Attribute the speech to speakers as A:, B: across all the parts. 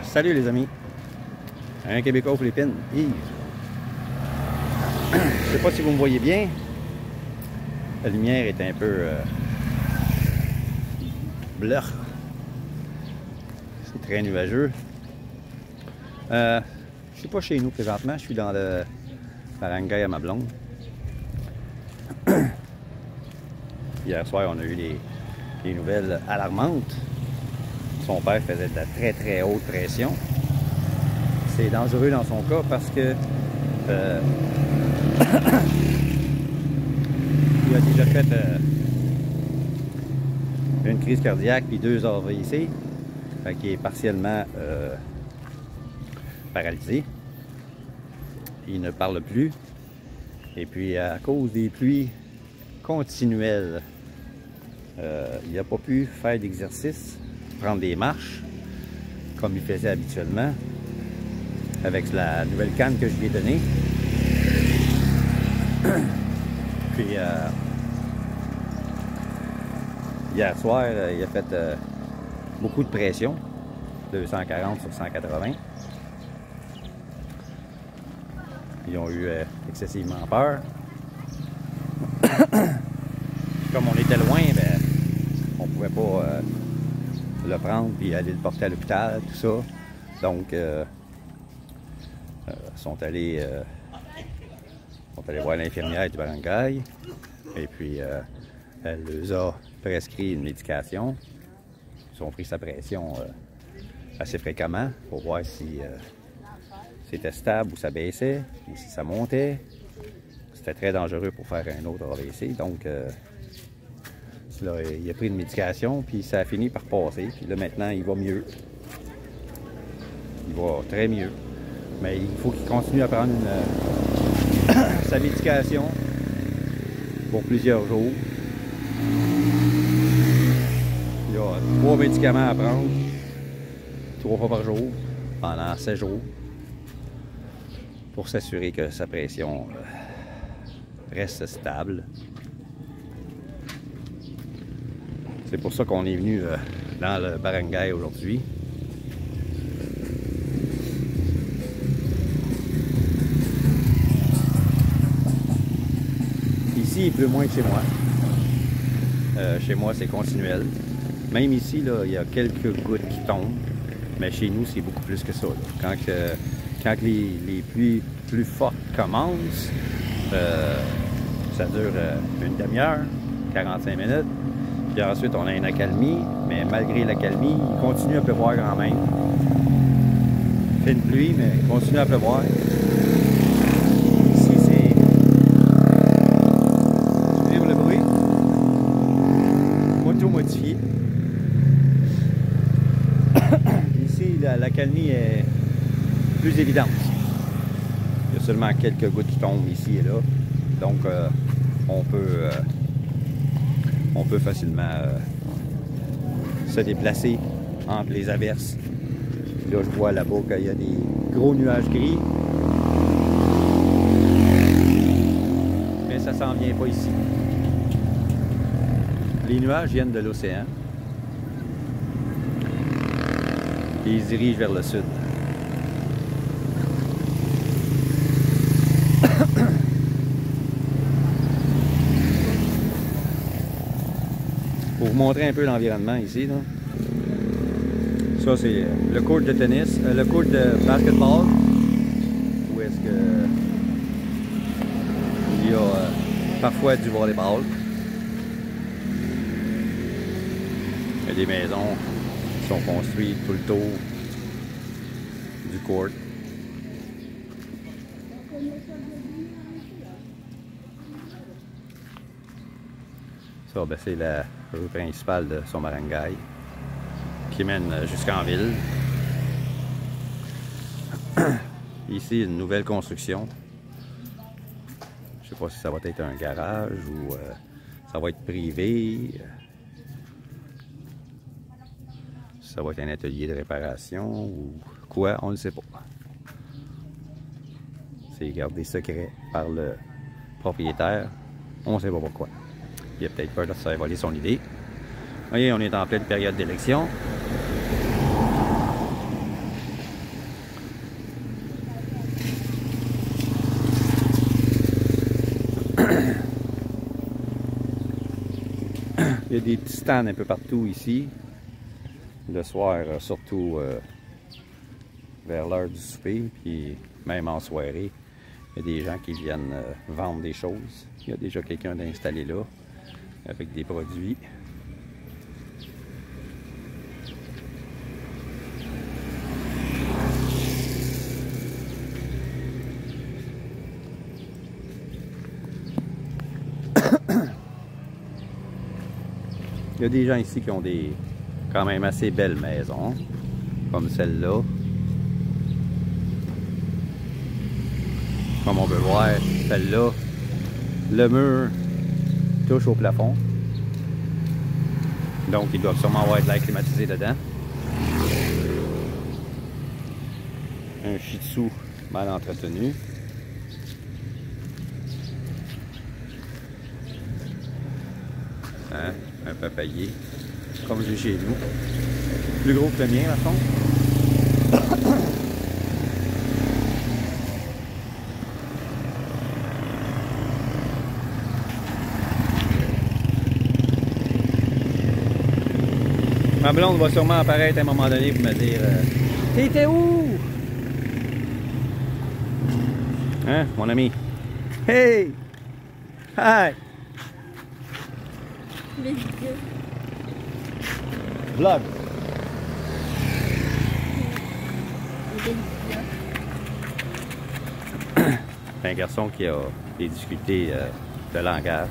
A: Salut les amis, un Québécois aux Philippines, Yves. Je sais pas si vous me voyez bien, la lumière est un peu bleu, c'est très nuageux. Je suis pas chez nous présentement, je suis dans le barangay à ma blonde. Hier soir, on a eu des nouvelles alarmantes. Son père faisait de la très haute pression. C'est dangereux dans son cas parce que il a déjà fait une crise cardiaque puis 2 AVC, fait qu'il est partiellement paralysé. Il ne parle plus. Et puis à cause des pluies continuelles, il n'a pas pu faire d'exercice, prendre des marches comme il faisait habituellement avec la nouvelle canne que je lui ai donnée. Puis hier soir, il a fait beaucoup de pression, 240 sur 180. Ils ont eu excessivement peur. Comme on était loin, ben, on pouvait pas le prendre puis aller le porter à l'hôpital, tout ça. Donc, sont allés voir l'infirmière du barangay. Et puis, elle leur a prescrit une médication. Ils ont pris sa pression assez fréquemment pour voir si c'était stable ou ça baissait, ou si ça montait. C'était très dangereux pour faire un autre AVC. Donc, là, il a pris une médication, puis ça a fini par passer. Puis là, maintenant, il va mieux. Il va très mieux. Mais il faut qu'il continue à prendre sa médication pour plusieurs jours. Il y a 3 médicaments à prendre, 3 fois par jour, pendant 7 jours, pour s'assurer que sa pression reste stable. C'est pour ça qu'on est venu dans le barangay aujourd'hui. Ici, il pleut moins que chez moi. Chez moi, c'est continuel. Même ici, là, il y a quelques gouttes qui tombent. Mais chez nous, c'est beaucoup plus que ça. Quand les pluies plus fortes commencent, ça dure une demi-heure, 45 minutes. Puis ensuite, on a une accalmie, mais malgré l'accalmie, il continue à pleuvoir quand même. Il fait une pluie, mais il continue à pleuvoir. Ici, c'est... Suivre le bruit. Auto-modifié. Ici, l'accalmie est plus évidente. Il y a seulement quelques gouttes qui tombent ici et là. Donc, on peut facilement se déplacer entre les averses. Là, je vois là-bas qu'il y a des gros nuages gris. Mais ça s'en vient pas ici. Les nuages viennent de l'océan. Et ils se dirigent vers le sud. Pour vous montrer un peu l'environnement ici, là. Ça, c'est le court de tennis, le court de basketball, où est-ce que il y a parfois du volleyball. Il y a des maisons qui sont construites tout le tour du court. Ça, ben, c'est la rue principale de son barangay qui mène jusqu'en ville. Ici, une nouvelle construction. Je ne sais pas si ça va être un garage ou ça va être privé. Ça va être un atelier de réparation ou quoi, on ne sait pas. C'est gardé secret par le propriétaire. On ne sait pas pourquoi. Il a peut-être peur de se faire voler son idée. Voyez, on est en pleine période d'élection. Il y a des petits stands un peu partout ici. Le soir, surtout vers l'heure du souper, puis même en soirée, il y a des gens qui viennent vendre des choses. Il y a déjà quelqu'un d'installé là, avec des produits. Il y a des gens ici qui ont des quand même assez belles maisons, comme celle-là. Comme on peut voir, celle-là, le mur touche au plafond. Donc, ils doivent sûrement avoir de l'air climatisé dedans. Un shih tzu mal entretenu. Hein? Un papayer, comme j'ai chez nous. Plus gros que le mien, par contre. Ma blonde va sûrement apparaître à un moment donné pour me dire t'étais où? Hein, mon ami? Hey! Hi! Vlog! C'est un garçon qui a des difficultés de langage.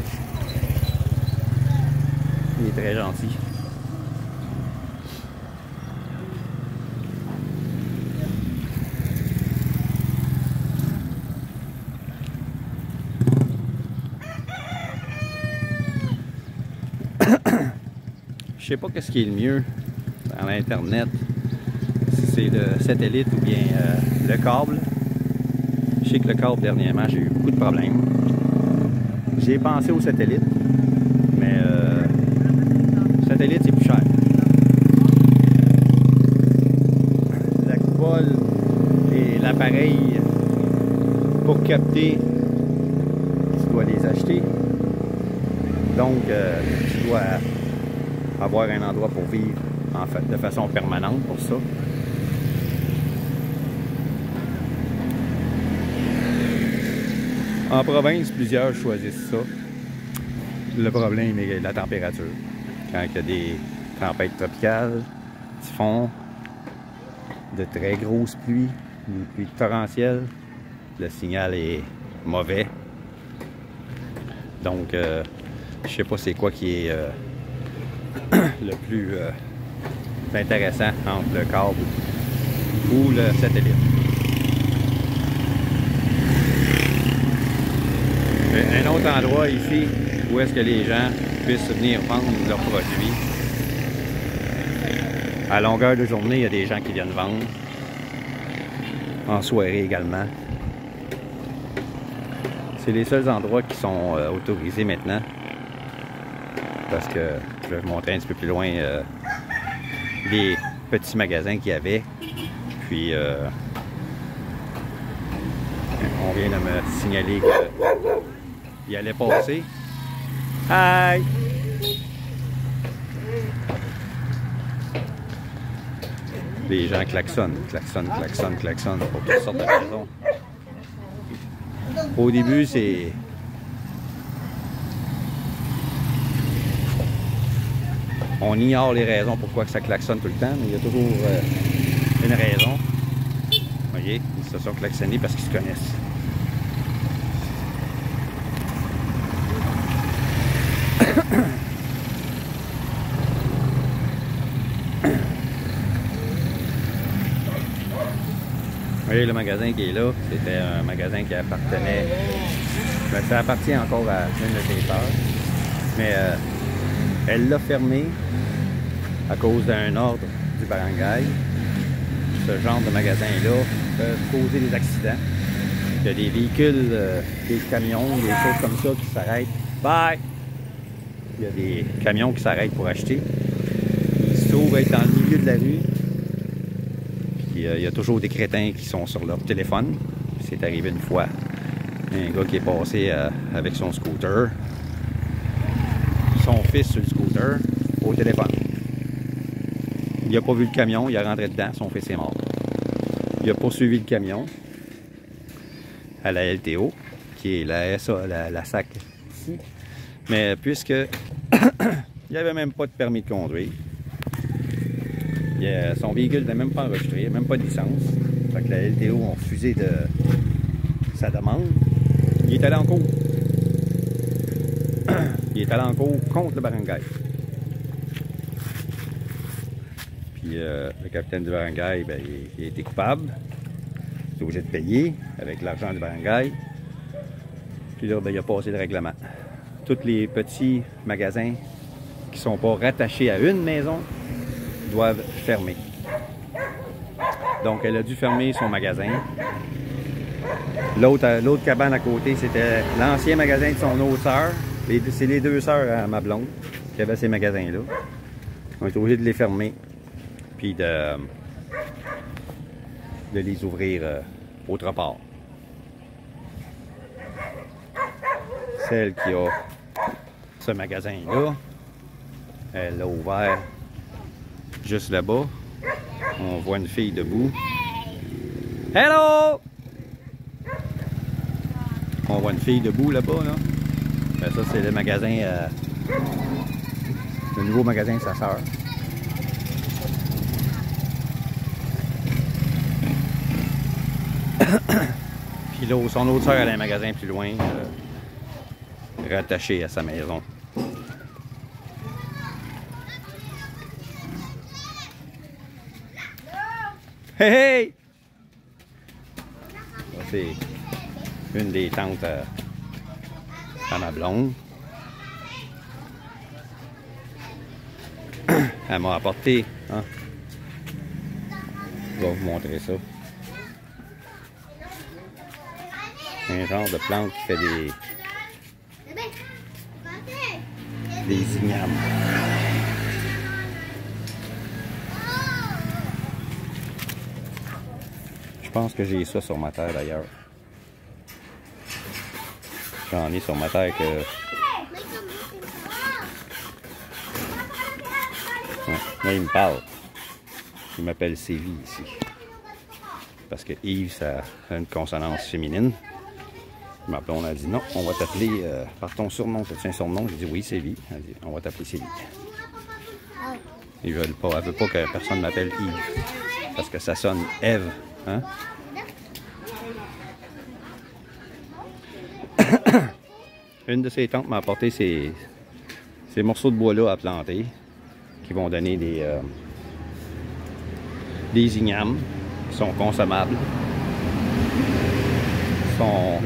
A: Il est très gentil. Je sais pas qu'est-ce qui est le mieux dans l'internet, si c'est le satellite ou bien le câble. Je sais que le câble dernièrement j'ai eu beaucoup de problèmes. J'ai pensé au satellite, mais le satellite c'est plus cher. La coupole et l'appareil pour capter, tu dois les acheter. Donc tu dois avoir un endroit pour vivre en fait, de façon permanente pour ça. En province, plusieurs choisissent ça. Le problème est la température. Quand il y a des tempêtes tropicales, typhons, de très grosses pluies, des pluies torrentielles, le signal est mauvais. Donc, je sais pas c'est quoi qui est le plus intéressant entre le câble ou le satellite. Un autre endroit ici où est-ce que les gens puissent venir vendre leurs produits. À longueur de journée, il y a des gens qui viennent vendre. En soirée également. C'est les seuls endroits qui sont autorisés maintenant. Parce que je vais vous montrer un petit peu plus loin les petits magasins qu'il y avait. Puis on vient de me signaler qu'il allait passer. Hi! Les gens klaxonnent pour toutes sortes de raisons. Au début, c'est... On ignore les raisons pourquoi ça klaxonne tout le temps, mais il y a toujours une raison. Vous voyez, ils se sont klaxonnés parce qu'ils se connaissent. Vous voyez le magasin qui est là, c'était un magasin qui appartenait... Ben, ça appartient encore à une de ses sœurs, mais elle l'a fermé à cause d'un ordre du barangay. Ce genre de magasin-là peut causer des accidents. Il y a des véhicules, des camions, des choses comme ça qui s'arrêtent. Bye! Il y a des camions qui s'arrêtent pour acheter. Il se trouve être dans le milieu de la rue. Puis il y a toujours des crétins qui sont sur leur téléphone. C'est arrivé une fois. Un gars qui est passé avec son scooter. Son fils sur le scooter. scooter au téléphone. Il n'a pas vu le camion, il est rentré dedans, son fils est mort. Il a poursuivi le camion à la LTO, qui est la SA, la SAC ici. Mais puisque il n'y avait même pas de permis de conduire, son véhicule n'était même pas enregistré, même pas de licence. Fait que la LTO a refusé de sa demande. Il est allé en cours. Il est allé en cours contre le barangay. Puis le capitaine du barangay, ben, il a été coupable. Il est obligé de payer avec l'argent du barangay. Puis là, ben, il a passé le règlement. Tous les petits magasins qui ne sont pas rattachés à une maison doivent fermer. Donc, elle a dû fermer son magasin. L'autre cabane à côté, c'était l'ancien magasin de son autre sœur. C'est les deux sœurs à ma blonde qui avaient ces magasins-là. On est obligé de les fermer, puis de les ouvrir autre part. Celle qui a ce magasin-là, elle l'a ouvert juste là-bas. On voit une fille debout. Hello! On voit une fille debout là-bas, là. Ben, ça, c'est le magasin, le nouveau magasin de sa sœur. Puis là, son autre sœur, elle a un magasin plus loin, rattaché à sa maison. Hey, hey! C'est une des tantes à ma blonde. Elle m'a apporté, hein? Je vais vous montrer ça. Un genre de plante qui fait des ignames. Je pense que j'ai ça sur ma terre d'ailleurs. J'en ai sur ma terre que... Ouais, là, il me parle. Il m'appelle Sévie ici. Parce que Yves, ça a une consonance féminine. Ma blonde a dit non, on va t'appeler par ton surnom. C'est un surnom? J'ai dit oui, Sévie. Elle dit on va t'appeler Sévie. Ils veulent pas, elle veut pas que personne m'appelle Yves. Parce que ça sonne Ève. Hein? Une de ses tantes m'a apporté ces morceaux de bois-là à planter qui vont donner des ignames qui sont consommables.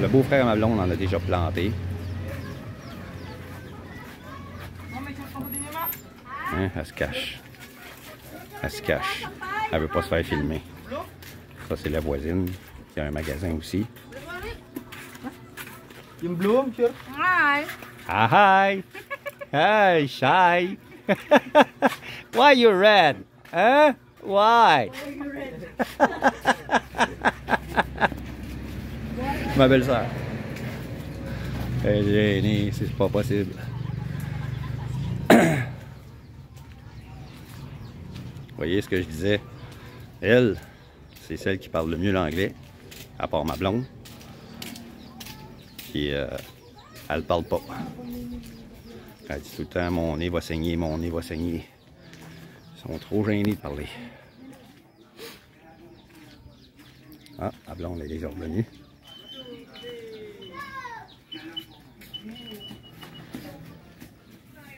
A: Le beau-frère à ma blonde en a déjà planté. Hein, elle se cache. Elle se cache. Elle veut pas se faire filmer. Ça, c'est la voisine. Il y a un magasin aussi.
B: Yung bloom, sure.
C: Hi.
A: Hi. Hi, shy. Why you red? Huh? Why? Ma belle-sœur. Elle est gênée, c'est pas possible. Vous voyez ce que je disais? Elle, c'est celle qui parle le mieux l'anglais, à part ma blonde. Puis elle parle pas. Elle dit tout le temps mon nez va saigner, mon nez va saigner. Ils sont trop gênés de parler. Ah, la blonde est déjà revenue.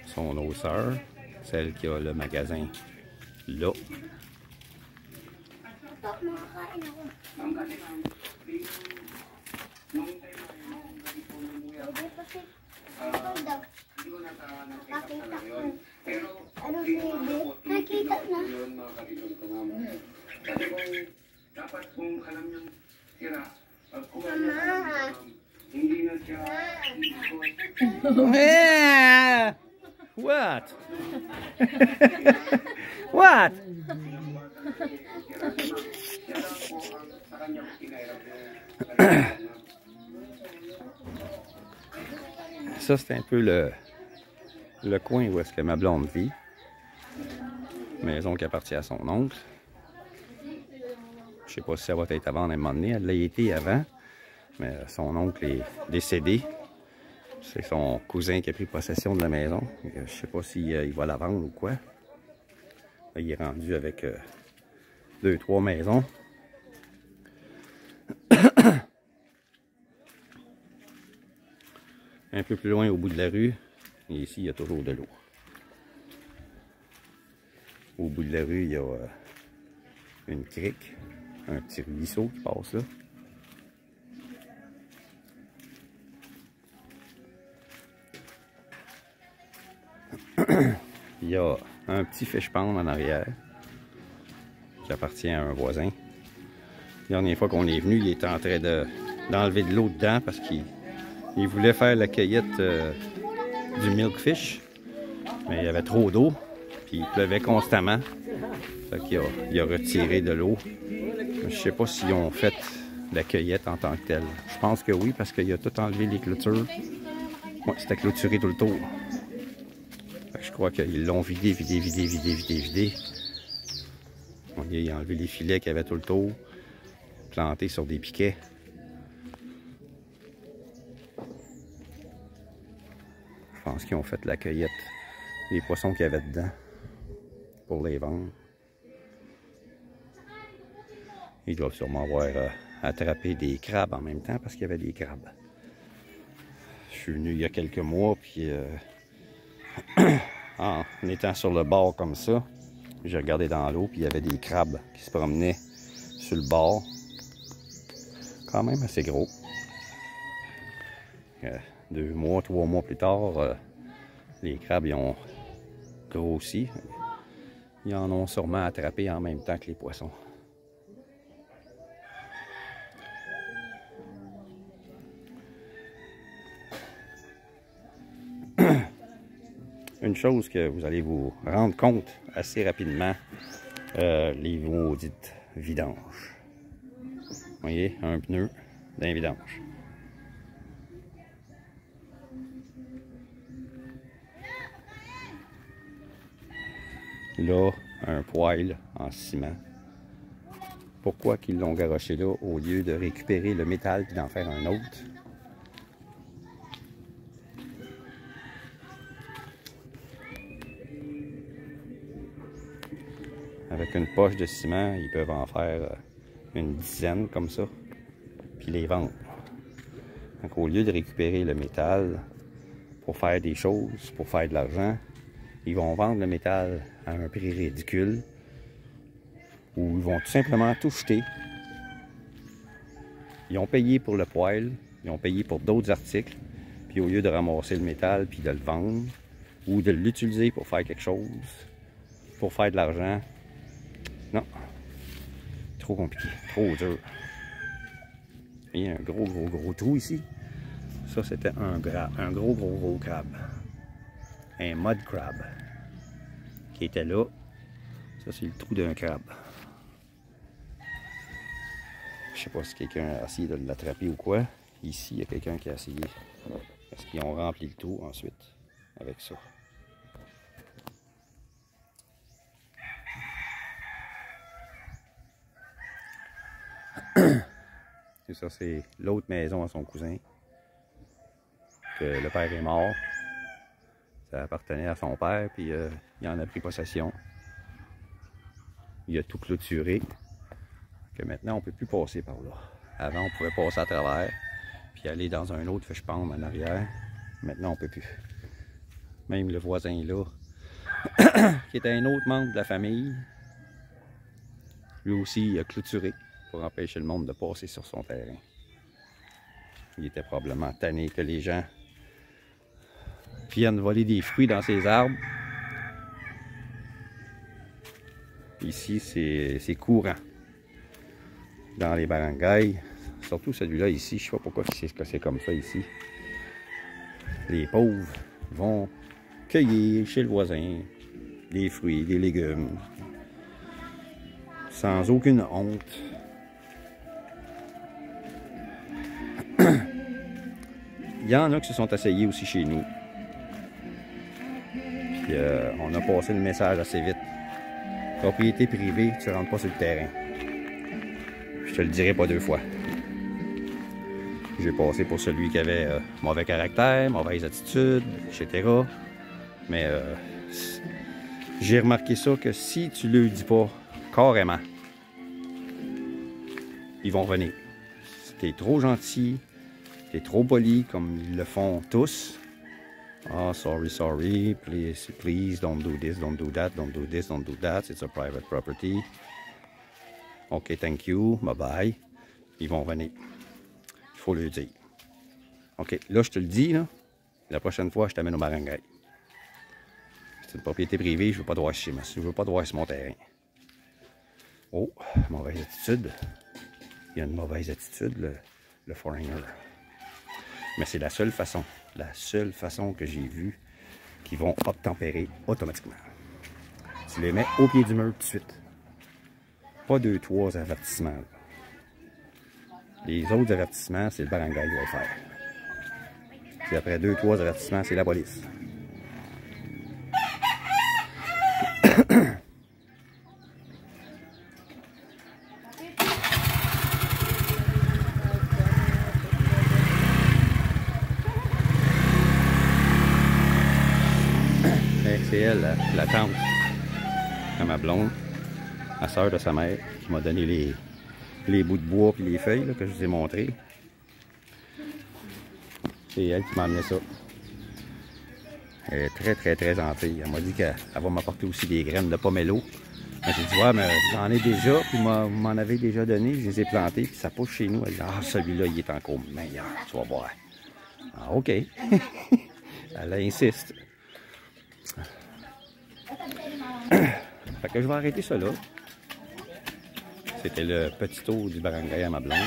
A: Son autre sœur, celle qui a le magasin là.
C: Nakita na.
D: Dapat kung alam niyang sira,
C: Mama.
D: hindi na siya
A: What? What? Ça, c'est un peu le coin où est-ce que ma blonde vit. Maison qui appartient à son oncle. Je sais pas si ça va être à vendre à un moment donné. Elle l'a été avant. Mais son oncle est décédé. C'est son cousin qui a pris possession de la maison. Je sais pas s'il va la vendre ou quoi. Là, il est rendu avec 2-3 maisons. Un peu plus loin au bout de la rue. Et ici, il y a toujours de l'eau. Au bout de la rue, il y a une crique. Un petit ruisseau qui passe là. Il y a un petit fish pond en arrière qui appartient à un voisin. La dernière fois qu'on est venu, il était en train d'enlever de l'eau dedans parce qu'il voulait faire la cueillette du milkfish. Mais il y avait trop d'eau, puis il pleuvait constamment. Fait qu'il a retiré de l'eau. Je ne sais pas s'ils ont fait la cueillette en tant que telle. Je pense que oui, parce qu'il a tout enlevé les clôtures. Ouais, c'était clôturé tout le tour. Je crois qu'ils l'ont vidé. Il a enlevé les filets qu'il y avait tout le tour, plantés sur des piquets. Je pense qu'ils ont fait la cueillette des poissons qu'il y avait dedans pour les vendre. Ils doivent sûrement avoir attrapé des crabes en même temps parce qu'il y avait des crabes. Je suis venu il y a quelques mois, puis en étant sur le bord comme ça, j'ai regardé dans l'eau, puis il y avait des crabes qui se promenaient sur le bord. Quand même assez gros. 2 mois, 3 mois plus tard, les crabes ils ont grossi. Ils en ont sûrement attrapé en même temps que les poissons. Une chose que vous allez vous rendre compte assez rapidement, les maudites vidanges. Vous voyez, un pneu d'un vidange. Là, un poêle en ciment. Pourquoi qu'ils l'ont garoché là au lieu de récupérer le métal et d'en faire un autre? Avec une poche de ciment, ils peuvent en faire une dizaine comme ça, puis les vendre. Donc au lieu de récupérer le métal pour faire des choses, pour faire de l'argent, ils vont vendre le métal à un prix ridicule, ou ils vont tout simplement tout jeter. Ils ont payé pour le poêle, ils ont payé pour d'autres articles, puis au lieu de ramasser le métal puis de le vendre, ou de l'utiliser pour faire quelque chose, pour faire de l'argent, non, trop compliqué, trop dur. Il y a un gros trou ici. Ça, c'était un gros crabe. Un mud crab qui était là. Ça, c'est le trou d'un crabe. Je sais pas si quelqu'un a essayé de l'attraper ou quoi. Ici, il y a quelqu'un qui a essayé. Parce qu'ils ont rempli le trou ensuite avec ça. Et ça, c'est l'autre maison à son cousin. Que le père est mort. Ça appartenait à son père, puis il en a pris possession. Il a tout clôturé. Que maintenant, on ne peut plus passer par là. Avant, on pouvait passer à travers, puis aller dans un autre fish pond en arrière. Maintenant, on ne peut plus. Même le voisin là, qui était un autre membre de la famille, lui aussi, il a clôturé pour empêcher le monde de passer sur son terrain. Il était probablement tanné que les gens viennent voler des fruits dans ses arbres. Ici, c'est courant. Dans les barangays, surtout celui-là ici, je ne sais pas pourquoi c'est comme ça ici. Les pauvres vont cueillir chez le voisin des fruits, des légumes, sans aucune honte. Il y en a qui se sont essayés aussi chez nous. Puis on a passé le message assez vite. Propriété privée, tu rentres pas sur le terrain. Je te le dirai pas 2 fois. J'ai passé pour celui qui avait mauvais caractère, mauvaise attitude, etc. Mais j'ai remarqué ça que si tu le dis pas carrément, ils vont revenir. Si t'es trop gentil, t'es trop poli comme ils le font tous. Ah, sorry, please, don't do this, don't do that, don't do this, don't do that, it's a private property. OK, thank you, bye-bye. Ils vont venir. Il faut le dire. OK, là, je te le dis, là, la prochaine fois, je t'amène au barangay. C'est une propriété privée, je veux pas te voir chez moi. Je veux pas te voir sur mon terrain. Oh, mauvaise attitude. Il y a une mauvaise attitude, le foreigner. Mais c'est la seule façon que j'ai vue qu'ils vont obtempérer automatiquement. Tu les mets au pied du mur tout de suite. Pas 2-3 avertissements. Là. Les autres avertissements, c'est le barangay qui va le faire. Puis après 2-3 avertissements, c'est la police. C'est elle, la tante à ma blonde, la sœur de sa mère, qui m'a donné les bouts de bois et les feuilles là, que je vous ai montrées. C'est elle qui m'a amené ça. Elle est très gentille. Elle m'a dit qu'elle va m'apporter aussi des graines de pomelo. J'ai dit, ouais, mais j'en ai déjà, puis vous m'en avez déjà donné, je les ai plantées, puis ça pousse chez nous. Elle dit, ah, celui-là, il est encore meilleur, tu vas voir. Ah, OK. Elle insiste. Fait que je vais arrêter ça là. C'était le petit tour du barangay à ma blonde.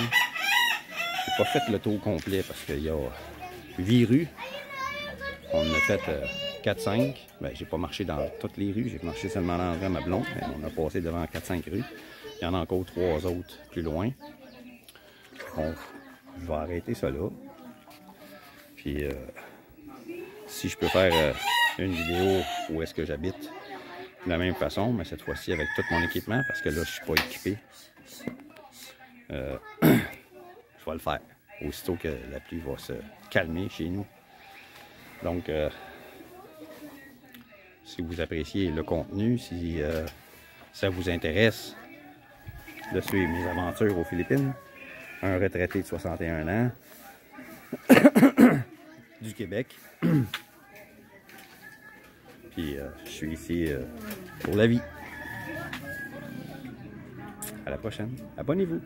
A: J'ai pas fait le tour complet parce qu'il y a 8 rues. On en a fait 4-5. Ben, j'ai pas marché dans toutes les rues. J'ai marché seulement dans l'endroit à ma blonde. Mais on a passé devant 4-5 rues. Il y en a encore 3 autres plus loin. Donc, je vais arrêter ça là. Puis, si je peux faire une vidéo où est-ce que j'habite de la même façon, mais cette fois-ci avec tout mon équipement, parce que là, je suis pas équipé. Je vais le faire. Aussitôt que la pluie va se calmer chez nous. Donc, si vous appréciez le contenu, si ça vous intéresse de suivre mes aventures aux Philippines, un retraité de 61 ans du Québec. Puis je suis ici pour la vie. À la prochaine. Abonnez-vous.